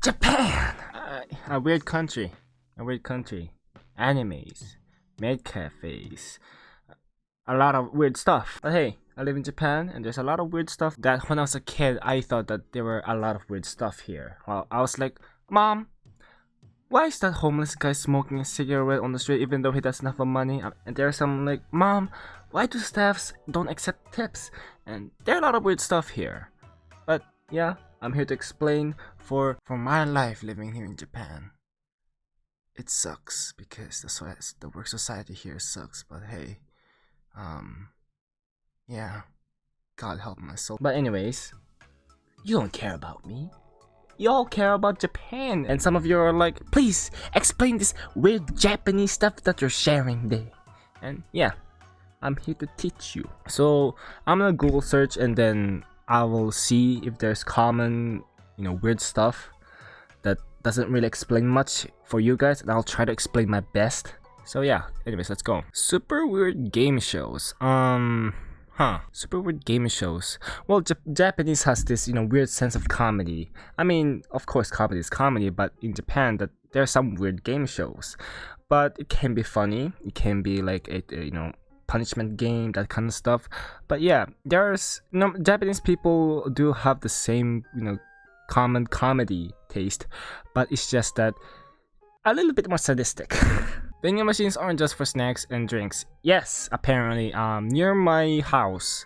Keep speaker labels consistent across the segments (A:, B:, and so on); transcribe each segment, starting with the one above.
A: Japan! A weird country. Animes, maid cafes, a lot of weird stuff. But hey, I live in Japan and there's a lot of weird stuff that when I was a kid, I thought that there were a lot of weird stuff here. Well, I was like, Mom, why is that homeless guy smoking a cigarette on the street even though he doesn't have money? And there's some like, Mom, why do staffs don't accept tips? And there are a lot of weird stuff here. But yeah, I'm here to explain for my life living here in Japan. It sucks because the work society here sucks, but hey, yeah, God help my soul. But anyways, you don't care about me. You all care about Japan, and some of you are like, please explain this weird Japanese stuff that you're sharing there. And yeah, I'm here to teach you. So I'm gonna Google search and then I will see if there's common, weird stuff that doesn't really explain much for you guys, and I'll try to explain my best. So yeah, anyways, let's go. Super weird game shows. Super weird game shows. Well, Japanese has this, weird sense of comedy. I mean, of course, comedy is comedy, but in Japan, there are some weird game shows. But it can be funny. It can be like a punishment game, that kind of stuff. But yeah, Japanese people do have the same, common comedy taste, but it's just that a little bit more sadistic. Vending machines aren't just for snacks and drinks. Yes, apparently, near my house,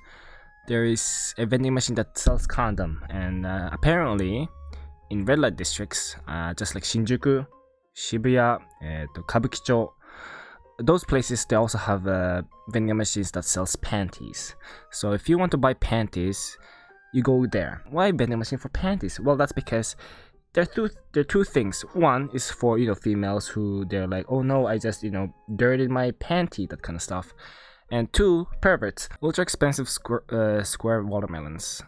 A: there is a vending machine that sells condom, and apparently, in red light districts, just like Shinjuku, Shibuya, Kabukicho, those places they also have vending machines that sells panties. So if you want to buy panties, you go there. Why vending machine for panties? Well, that's because there are two things. One is for females who they're like, oh no, I just dirtied my panty, that kind of stuff. And two, perverts. Ultra expensive square watermelons.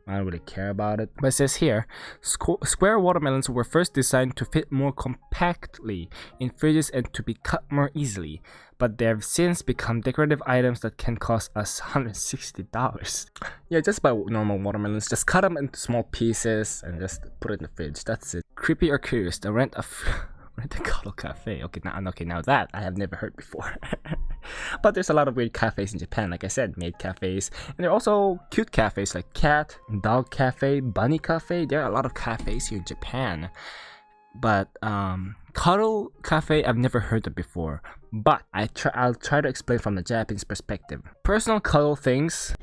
A: I don't really care about it. But it says here, square watermelons were first designed to fit more compactly in fridges and to be cut more easily. But they have since become decorative items that can cost us $160. Yeah, just buy normal watermelons. Just cut them into small pieces and just put it in the fridge. That's it. Creepy or curious, the rent a Cuddle cafe. Okay, now that I have never heard before. But there's a lot of weird cafes in Japan, like I said, maid cafes, and there are also cute cafes like cat, dog cafe, bunny cafe. There are a lot of cafes here in Japan. But Cuddle cafe, I've never heard of before. But I'll try to explain from the Japanese perspective. Personal cuddle things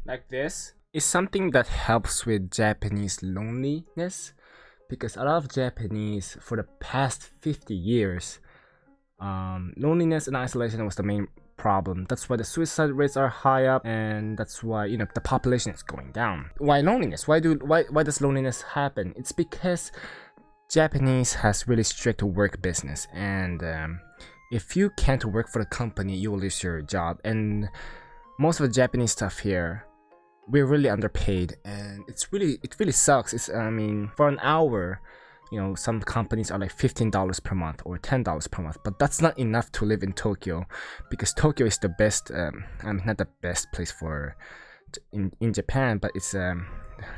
A: like this is something that helps with Japanese loneliness. Because a lot of Japanese, for the past 50 years, loneliness and isolation was the main problem. That's why the suicide rates are high up, and that's why the population is going down. Why loneliness? Why does loneliness happen? It's because Japanese has really strict work business, and if you can't work for the company, you will lose your job. And most of the Japanese stuff here, we're really underpaid, and it really sucks. For an hour, some companies are like $15 per month or $10 per month, but that's not enough to live in Tokyo, because Tokyo is the best. Not the best place in Japan, but it's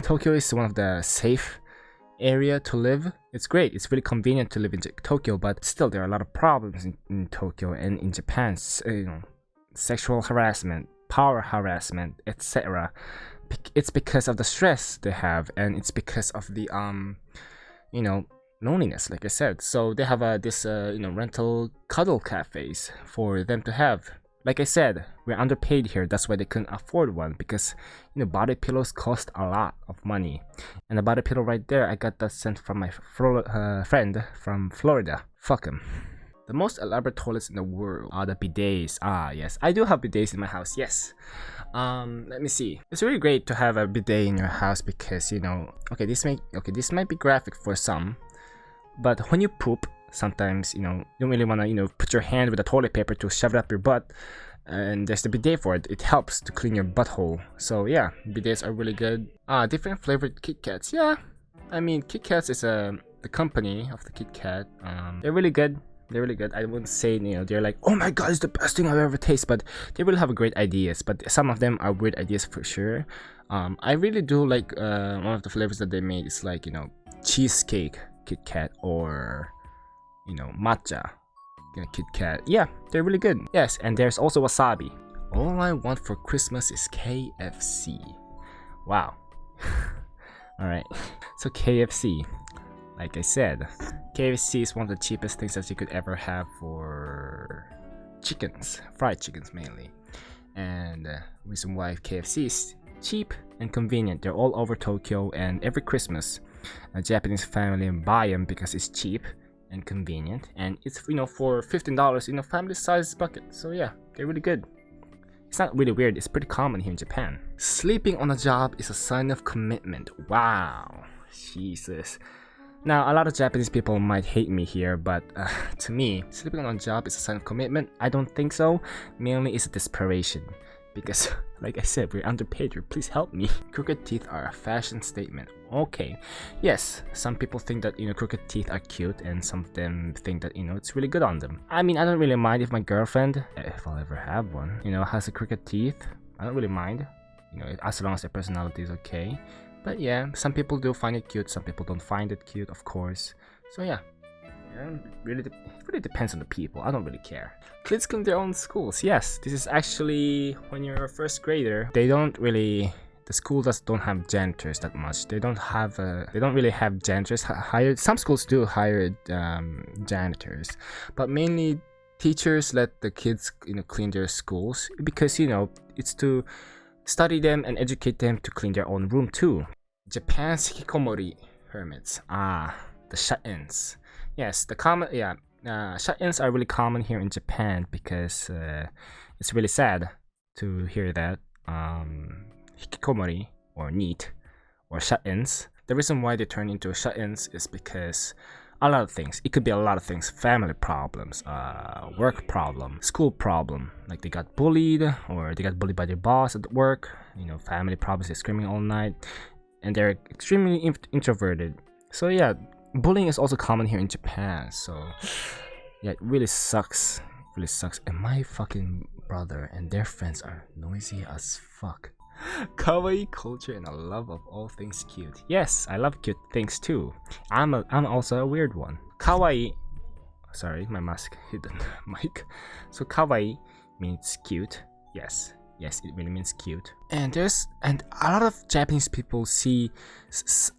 A: Tokyo is one of the safe area to live. It's great. It's really convenient to live in Tokyo, but still there are a lot of problems in Tokyo and in Japan. Sexual harassment, power harassment, etc. It's because of the stress they have, and it's because of the loneliness, like I said. So they have this rental cuddle cafes for them to have. Like I said, we're underpaid here. That's why they couldn't afford one, because body pillows cost a lot of money. And the body pillow right there, I got that sent from my friend from Florida. Fuck him. The most elaborate toilets in the world are the bidets. Ah, yes. I do have bidets in my house, yes. Let me see. It's really great to have a bidet in your house because, this might be graphic for some, but when you poop, sometimes, you don't really want to, put your hand with the toilet paper to shove it up your butt, and there's the bidet for it. It helps to clean your butthole. So yeah, bidets are really good. Different flavored Kit Kats. Yeah, Kit Kats is the company of the Kit Kat. They're really good. They're really good. I wouldn't say, they're like, oh my god, it's the best thing I've ever tasted, but they really have great ideas. But some of them are weird ideas for sure. I really do like one of the flavors that they made is like, cheesecake Kit Kat or, matcha Kit Kat. Yeah, they're really good. Yes, and there's also wasabi. All I want for Christmas is KFC. Wow. Alright, so KFC. Like I said, KFC is one of the cheapest things that you could ever have for chickens, fried chickens mainly. And reason why KFC is cheap and convenient. They're all over Tokyo, and every Christmas, a Japanese family buy them because it's cheap and convenient, and it's for $15 in a family-sized bucket. So yeah, they're really good. It's not really weird. It's pretty common here in Japan. Sleeping on a job is a sign of commitment. Wow, Jesus. Now, a lot of Japanese people might hate me here, but to me, sleeping on a job is a sign of commitment. I don't think so. Mainly, it's a desperation. Because, like I said, we're underpaid here. Please help me. Crooked teeth are a fashion statement. Okay. Yes, some people think that, crooked teeth are cute, and some of them think that, it's really good on them. I mean, I don't really mind if my girlfriend, if I'll ever have one, has a crooked teeth. I don't really mind. As long as their personality is okay. But yeah, some people do find it cute, some people don't find it cute, of course. So yeah, it really depends on the people. I don't really care. Kids clean their own schools. Yes, this is actually when you're a first grader. The school don't have janitors that much. They don't really have janitors hired. Some schools do hire janitors, but mainly teachers let the kids clean their schools because it's to study them and educate them to clean their own room too. Japan's hikikomori hermits. The shutins. Yes, shutins are really common here in Japan because it's really sad to hear that. Hikikomori or NEET or shutins. The reason why they turn into shutins is because a lot of things. It could be a lot of things. Family problems, work problem, school problem. Like they got bullied or they got bullied by their boss at work. Family problems. They're screaming all night, and they're extremely introverted. So yeah, bullying is also common here in Japan. So yeah, it really sucks. It really sucks. And my fucking brother and their friends are noisy as fuck. Kawaii culture and a love of all things cute. Yes, I love cute things too. I'm also a weird one. Kawaii. Sorry, my mask hit the mic. So kawaii means cute. Yes, it really means cute. And a lot of Japanese people see.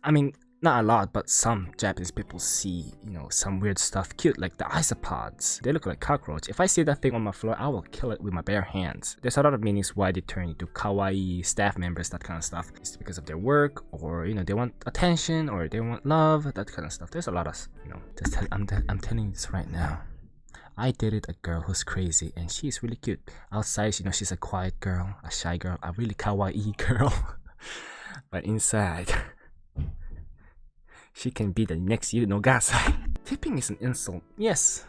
A: I mean, not a lot, but some Japanese people see, some weird stuff cute, like the isopods. They look like cockroach. If I see that thing on my floor, I will kill it with my bare hands. There's a lot of meanings why they turn into kawaii staff members, that kind of stuff. It's because of their work, or they want attention, or they want love, that kind of stuff. There's a lot of, I'm telling you this right now. I dated a girl who's crazy, and she's really cute. Outside, she's a quiet girl, a shy girl, a really kawaii girl. But inside, she can be the next Yuno Gasai. Tipping is an insult. Yes.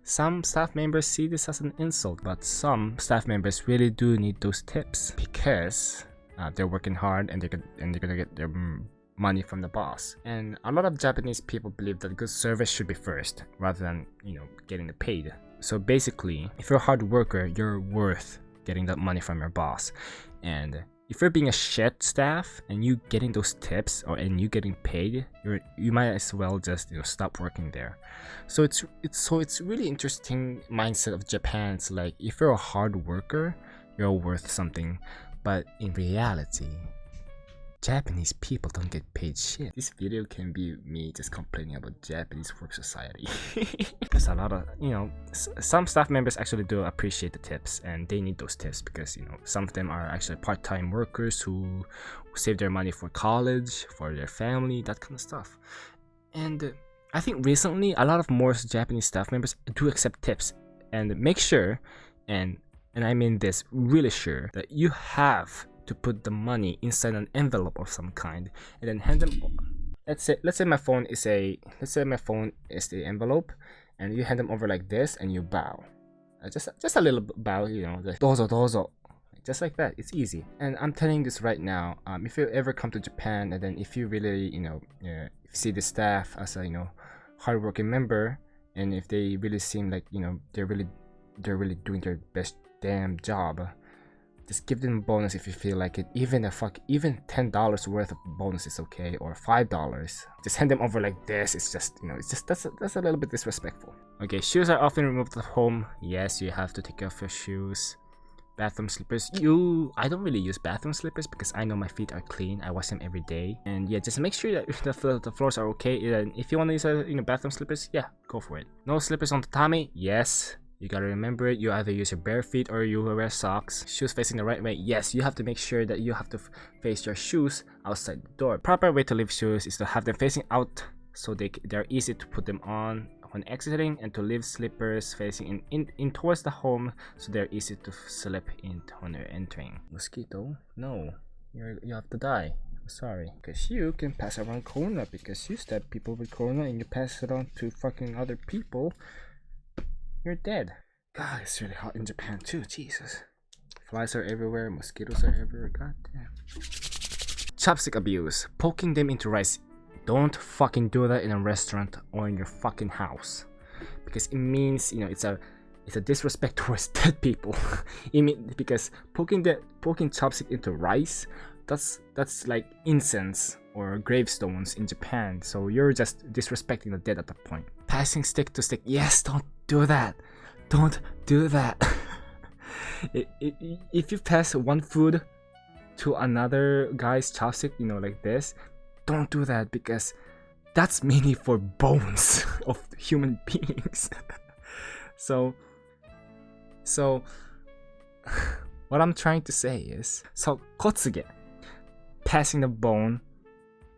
A: Some staff members see this as an insult, but some staff members really do need those tips because they're working hard and they're gonna get their money from the boss. And a lot of Japanese people believe that good service should be first rather than getting the paid. So basically, if you're a hard worker, you're worth getting that money from your boss. And if you're being a shit staff and you getting those tips and you getting paid, you might as well just stop working there. So it's really interesting mindset of Japan. It's like if you're a hard worker, you're worth something, but in reality, Japanese people don't get paid shit. This video can be me just complaining about Japanese work society. There's a lot of, some staff members actually do appreciate the tips and they need those tips because, some of them are actually part-time workers who save their money for college, for their family, that kind of stuff. And I think recently, a lot of more Japanese staff members do accept tips and make sure, and I mean this, really sure, that you have to put the money inside an envelope of some kind and then hand them. Let's say my phone is the envelope, and you hand them over like this and you bow, just a little bow, like dozo dozo, just like that. It's easy. And I'm telling you this right now, if you ever come to Japan and then if you really if you see the staff as a hardworking member and if they really seem like, you know, they're really doing their best damn job, just give them a bonus if you feel like it. Even $10 worth of bonus is okay, or $5. Just hand them over like this. It's just, you know, it's just that's a little bit disrespectful. Okay, shoes are often removed at home. Yes, you have to take off your shoes. Bathroom slippers. I don't really use bathroom slippers because I know my feet are clean. I wash them every day. And yeah, just make sure that the floors are okay. And if you want to use bathroom slippers, yeah, go for it. No slippers on tatami. Yes. You gotta remember it. You either use your bare feet or you wear socks. Shoes facing the right way. Yes, you have to make sure that you have to face your shoes outside the door. Proper way to leave shoes is to have them facing out so they're easy to put them on when exiting, and to leave slippers facing in towards the home so they're easy to slip in when you're entering. Mosquito? No, you have to die. Sorry, because you can pass around corona because you stab people with corona and you pass it on to fucking other people. You're dead. God, it's really hot in Japan too. Jesus, flies are everywhere, mosquitoes are everywhere. God damn. Chopstick abuse. Poking them into rice. Don't fucking do that in a restaurant or in your fucking house, because it means, you know, it's a disrespect towards dead people. Because poking chopstick into rice, that's like incense or gravestones in Japan. So you're just disrespecting the dead at that point. Passing stick to stick. Yes, don't do that. Don't do that. If you pass one food to another guy's chopstick, you know, like this, don't do that, because that's mainly for bones of human beings. so what I'm trying to say is, so kotsuge, passing the bone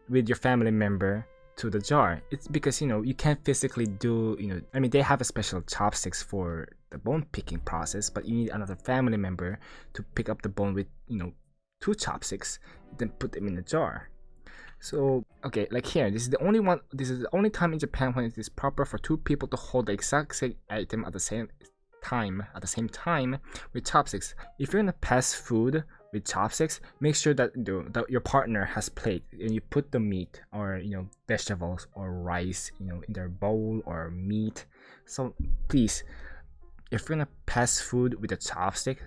A: with your family member to the jar, it's because, you know, you can't physically do, you know, I mean, they have a special chopsticks for the bone picking process, but you need another family member to pick up the bone with, you know, 2 chopsticks, then put them in the jar. So, okay, like here, this is the only time in Japan when it is proper for 2 people to hold the exact same item at the same time with chopsticks. If you're gonna pass food with chopsticks, make sure that your partner has plate and you put the meat or, you know, vegetables or rice, you know, in their bowl, or meat. So please, if you're gonna pass food with a chopstick,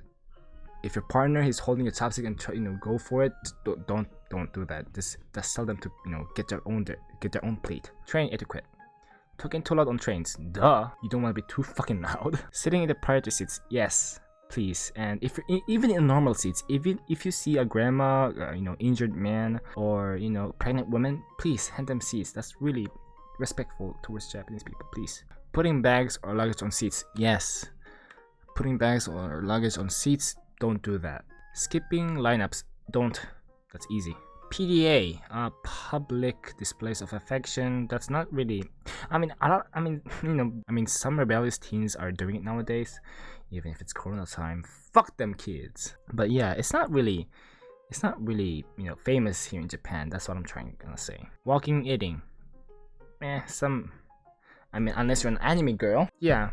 A: if your partner is holding a chopstick and you know, go for it, don't do that. Just tell them to, you know, get their own plate. Train etiquette. Talking too loud on trains. Duh. You don't want to be too fucking loud. Sitting in the priority seats. Yes, please. And if you're even in normal seats, even if you see a grandma, you know, injured man, or, you know, pregnant woman, please hand them seats. That's really respectful towards Japanese people. Please. Putting bags or luggage on seats. Yes. Putting bags or luggage on seats. Don't do that. Skipping lineups. Don't. That's easy. PDA, public displays of affection. That's not really. Some rebellious teens are doing it nowadays, even if it's Corona time. Fuck them kids. But yeah, it's not really, you know, famous here in Japan. That's what I'm trying to say. Walking, eating. Unless you're an anime girl. Yeah.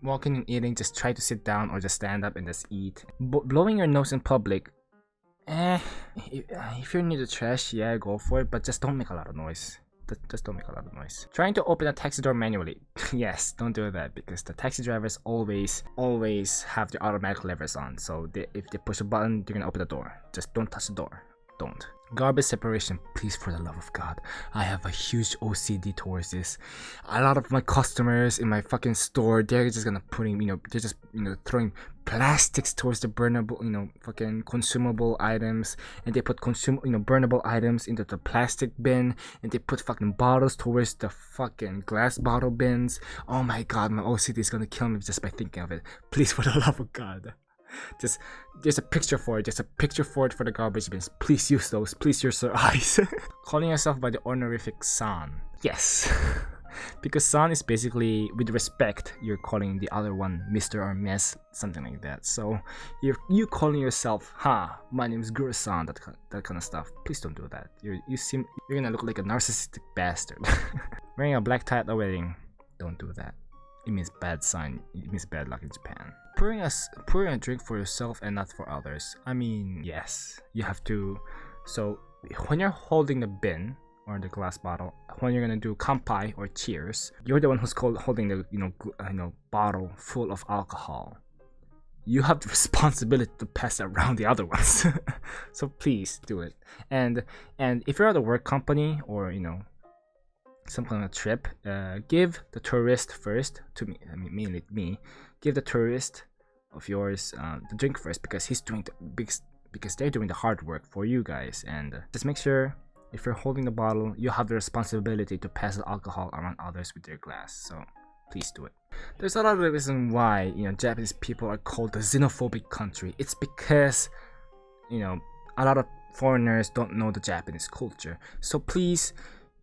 A: Walking and eating, just try to sit down or just stand up and just eat. Blowing your nose in public. If you're near the trash, yeah, go for it, but just don't make a lot of noise. Just don't make a lot of noise. Trying to open a taxi door manually. Yes, don't do that, because the taxi drivers always have their automatic levers on. So if they push a button, they're gonna open the door. Just don't touch the door. Don't. Garbage separation, please, for the love of God. I have a huge OCD towards this. A lot of my customers in my fucking store, they're just gonna throwing plastics towards the burnable, you know, fucking consumable items, and they put burnable items into the plastic bin, and they put fucking bottles towards the fucking glass bottle bins. Oh my God, my OCD is gonna kill me just by thinking of it. Please, for the love of God. There's a picture for it. There's a picture for it for the garbage bins. Please use those. Please use your eyes. Calling yourself by the honorific san. Yes. Because san is basically, with respect, you're calling the other one Mr. or Miss, something like that. So you calling yourself, my name is Guru-san, that kind of stuff. Please don't do that. You're gonna look like a narcissistic bastard. Wearing a black tie at a wedding. Don't do that. It means bad sign. It means bad luck in Japan. Pouring a drink for yourself and not for others. Yes, you have to. So when you're holding the bin or the glass bottle, when you're gonna do kampai or cheers, you're the one who's holding the bottle full of alcohol. You have the responsibility to pass around the other ones. So please do it. And if you're at a work company or some kind of trip, give the tourist first to me. I mean, mainly me. Give the tourist of yours the drink first, because because they're doing the hard work for you guys. And just make sure, if you're holding the bottle, you have the responsibility to pass the alcohol around others with your glass. So please do it. There's a lot of reason why Japanese people are called the xenophobic country. It's because a lot of foreigners don't know the Japanese culture. So please,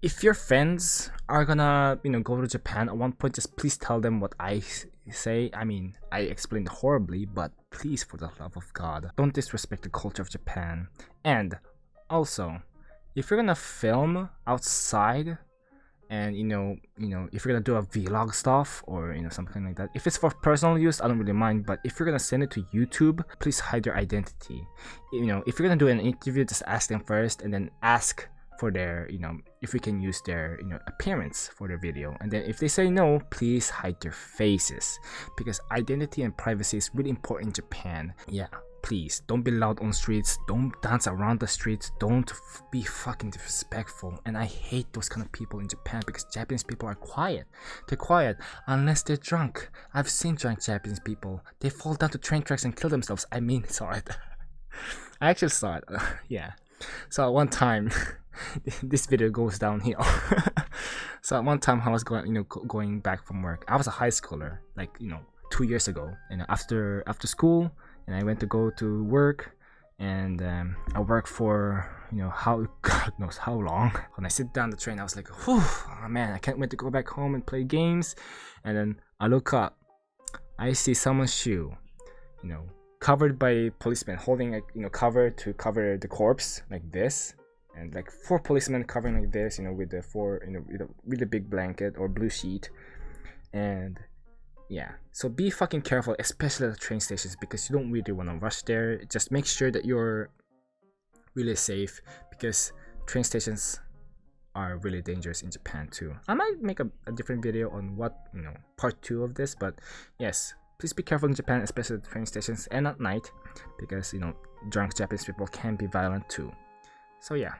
A: if your friends are gonna go to Japan at one point, just please tell them what I say. I mean, I explained horribly, but please, for the love of God, don't disrespect the culture of Japan. And also, if you're gonna film outside, and if you're gonna do a vlog stuff or something like that, if it's for personal use, I don't really mind. But if you're gonna send it to YouTube, please hide your identity. If you're gonna do an interview, just ask them first, and then ask for their if we can use their appearance for their video. And then if they say no, please hide their faces, because identity and privacy is really important in Japan. Yeah, please don't be loud on streets, don't dance around the streets, don't be fucking disrespectful. And I hate those kind of people in Japan, because Japanese people are quiet. They're quiet unless they're drunk. I've seen drunk Japanese people. They fall down to train tracks and kill themselves. I mean, saw it. I actually saw it. Yeah. So at one time, this video goes downhill. So at one time, I was going back from work. I was a high schooler, like 2 years ago, and after school, and I went to go to work, and I worked for how God knows how long. When I sit down the train, I was like, whew, oh man, I can't wait to go back home and play games. And then I look up, I see someone's shoe, covered by policemen holding a cover to cover the corpse like this, and like 4 policemen covering like this, with the 4 with a big blanket or blue sheet. And yeah, so be fucking careful, especially at the train stations, because you don't really want to rush there. Just make sure that you're really safe, because train stations are really dangerous in Japan too. I might make a different video on what part 2 of this, but yes, please be careful in Japan, especially at the train stations and at night, because drunk Japanese people can be violent too. So yeah.